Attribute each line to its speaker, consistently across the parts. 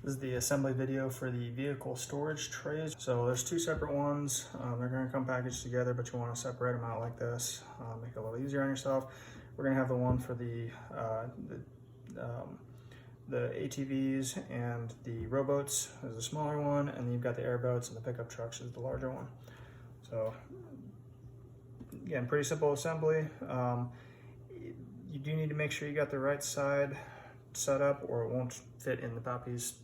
Speaker 1: This is the assembly video for the vehicle storage trays. So there's two separate ones. They're going to come packaged together, but you want to separate them out like this. Make it a little easier on yourself. We're going to have the one for the ATVs and the rowboats is the smaller one, and then you've got the airboats and the pickup trucks is the larger one. So again, pretty simple assembly. You do need to make sure you got the right side set up or it won't fit in the Poppy's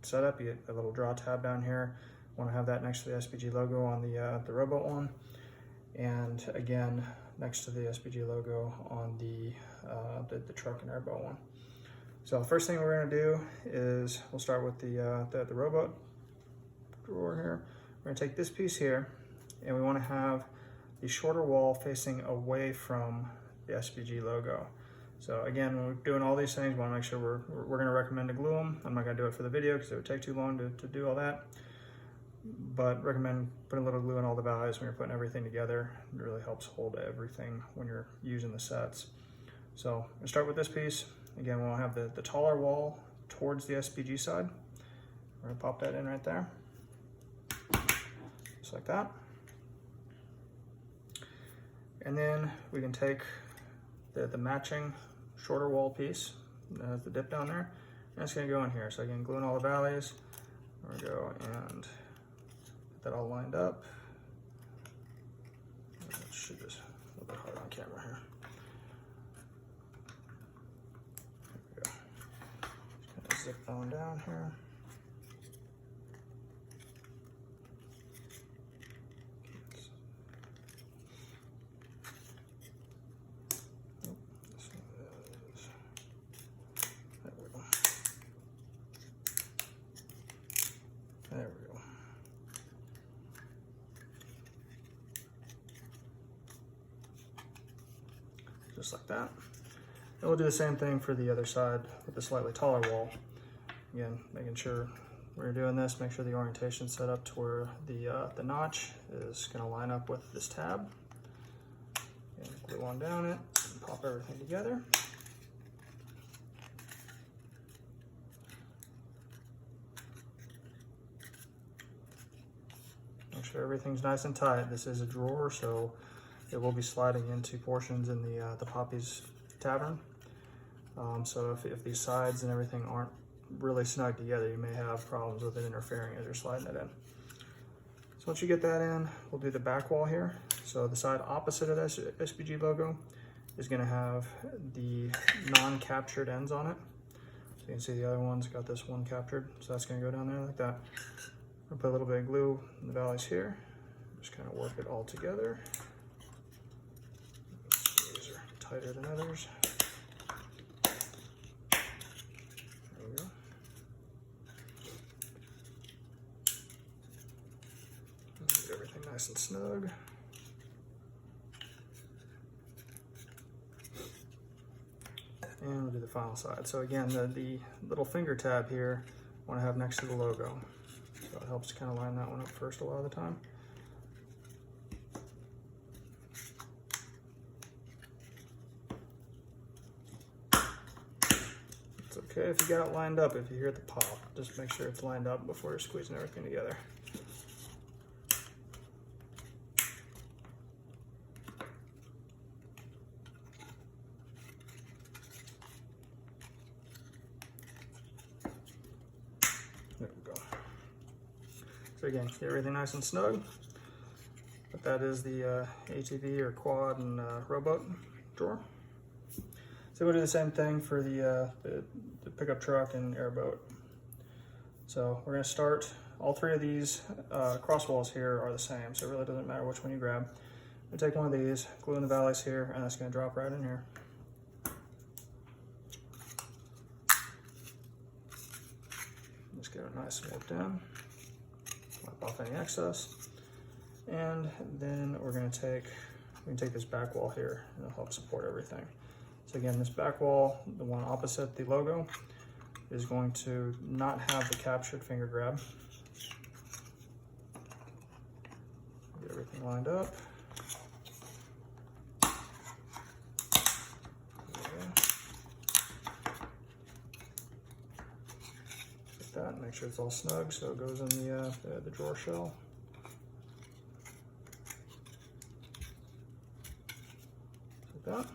Speaker 1: setup. You get a little draw tab down here. Want to have that next to the SPG logo on the rowboat one, and again next to the SPG logo on the truck and airboat one. So the first thing we're going to do is we'll start with the rowboat drawer here. We're going to take this piece here, and we want to have the shorter wall facing away from the SPG logo. So again, when we're doing all these things, we want to make sure we're going to recommend to glue them. I'm not going to do it for the video because it would take too long to do all that. But recommend putting a little glue in all the values when you're putting everything together. It really helps hold everything when you're using the sets. So we'll start with this piece. Again, we'll have the taller wall towards the SPG side. We're going to pop that in right there. Just like that. And then we can take the matching shorter wall piece that has the dip down there, and it's going to go in here. So again, gluing all the valleys. There we go, and get that all lined up. Let's shoot this a little bit hard on camera here. There we go. Just going to zip that one down here. There we go. Just like that. And we'll do the same thing for the other side with the slightly taller wall. Again, making sure when you're doing this, make sure the orientation set up to where the notch is going to line up with this tab. And glue on down it and pop everything together. Make sure everything's nice and tight. This is a drawer, so it will be sliding into portions in the Poppy's tavern. So if these sides and everything aren't really snug together, you may have problems with it interfering as you're sliding it in. So once you get that in, we'll do the back wall here. So the side opposite of this SPG logo is going to have the non-captured ends on it. So you can see the other one's got this one captured, so that's going to go down there like that. I'll put a little bit of glue in the valleys here. Just kind of work it all together. These are tighter than others. There we go. Get everything nice and snug. And we'll do the final side. So again, the little finger tab here, I want to have next to the logo. So it helps kind of line that one up first a lot of the time. It's okay if you got it lined up. If you hear the pop, just make sure it's lined up before you're squeezing everything together. There we go. So again, get everything nice and snug. But that is the ATV or quad and rowboat drawer. So we'll do the same thing for the pickup truck and airboat. So we're going to start, all three of these cross walls here are the same, so it really doesn't matter which one you grab. We'll take one of these, glue in the valleys here, and that's going to drop right in here. Just get it nice and worked in. Wipe off any excess. And then we can take this back wall here, and it'll help support everything. So again, this back wall, the one opposite the logo, is going to not have the captured finger grab. Get everything lined up. that and make sure it's all snug so it goes in the drawer shell. Like that.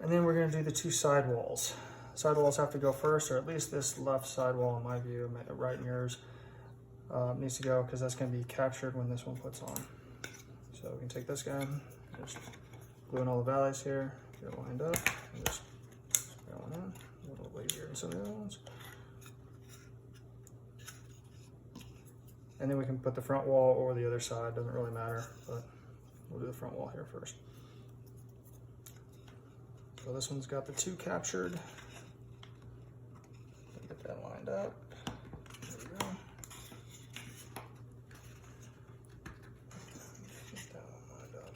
Speaker 1: And then we're going to do the two side walls. Side walls have to go first, or at least this left side wall in my view, right in yours, needs to go because that's going to be captured when this one puts on. So we can take this guy, just glue in all the valleys here, get it lined up, and just go on in. A little lazier than some of the other ones. And then we can put the front wall or the other side, doesn't really matter, but we'll do the front wall here first. So this one's got the two captured. Get that lined up. There we go. Get that one lined up.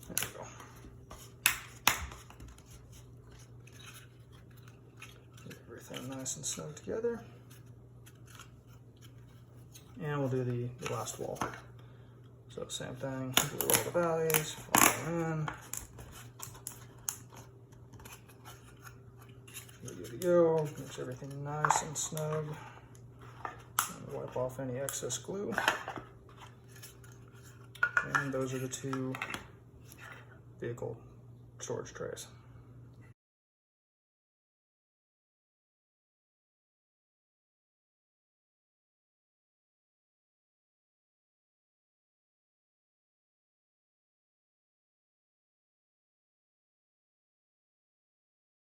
Speaker 1: There we go. Get everything nice and snug together. And we'll do the last wall. So same thing, glue all the valleys, follow in. We're good to go. Makes everything nice and snug. And wipe off any excess glue. And those are the two vehicle storage trays.